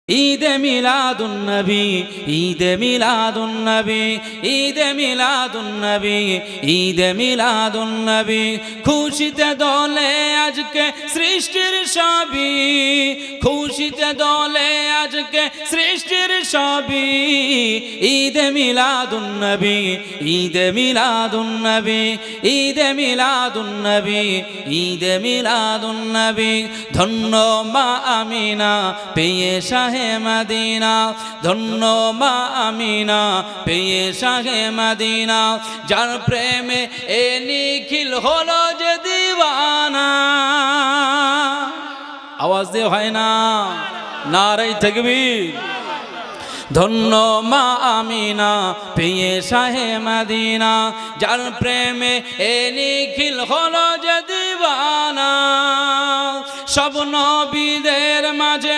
ঈদে মিলাদুন নবী, ঈদে মিলাদুন নবী, ঈদে মিলাদুন নবী, ঈদে মিলাদুন নবী। খুশিতে দোলে আজকে সৃষ্টির সবই, খুশিতে দোলে আজকে সৃষ্টির সবই। ঈদে মিলাদুন নবী, ঈদে মিলাদুন নবী, ঈদে মিলাদুন নবী, ঈদে মিলাদুন নবী। ধন্য মা আমিনা পেয়ে শাহে মদিনা, ধন্য মা আমিনা পেয়ে শাহে মদিনা। যার প্রেমে এ নিখিল হলো যে দিওয়ানা। আওয়াজ দিয়ে হয় না, নারায়ে তাকবীর। ধন্য মা আমিনা পেয়ে শাহে মদিনা, যার প্রেমে এ নিখিল হলো যে দিওয়ানা। সব নবীদের মাঝে